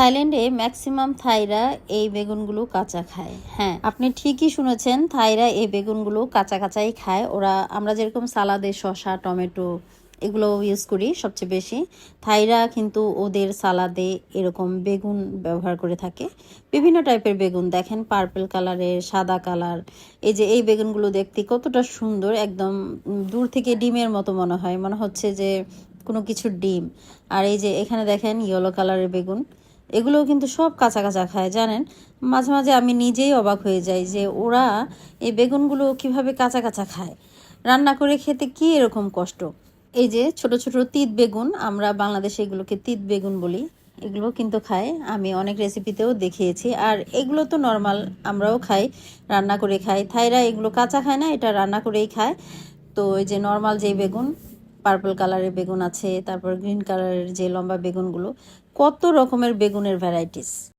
থাইল্যান্ডে ম্যাক্সিমাম থাইরা এই বেগুনগুলো কাঁচা খায়। হ্যাঁ, আপনি ঠিকই শুনেছেন, থাইরা এই বেগুনগুলো কাঁচা কাঁচাই খায়। ওরা আমরা যেরকম সালাদে শসা টমেটো এগুলো ইউজ করি সবচেয়ে বেশি, থাইরা কিন্তু ওদের সালাদে এরকম বেগুন ব্যবহার করে থাকে। বিভিন্ন টাইপের বেগুন দেখেন, পার্পল কালারের, সাদা কালার। এই যে এই বেগুনগুলো দেখতে কতটা সুন্দর, একদম দূর থেকে ডিমের মতো মনে হচ্ছে যে কোনো কিছুর ডিম। আর এই যে এখানে দেখেন ইয়েলো কালারের বেগুন, এগুলোও কিন্তু সব কাঁচা কাঁচা খায়। জানেন, মাঝে মাঝে আমি নিজেই অবাক হয়ে যাই যে ওরা এই বেগুনগুলো কিভাবে কাঁচা কাঁচা খায়। রান্না করে খেতে কি এরকম কষ্ট। এই যে ছোট ছোট তিত বেগুন, আমরা বাংলাদেশে এগুলোকে তিত বেগুন বলি, এগুলো কিন্তু খায়। আমি অনেক রেসিপিতেও দেখিয়েছি। আর এগুলো তো নর্মাল, আমরাও খাই, রান্না করে খাই। থাইরা এগুলো কাঁচা খায় না, এটা রান্না করেই খায়। তো এই যে নর্মাল যে বেগুন, পার্পল কালারের বেগুন আছে, তারপর গ্রিন কালারের যে লম্বা বেগুনগুলো, কত রকমের বেগুনের ভ্যারাইটিস।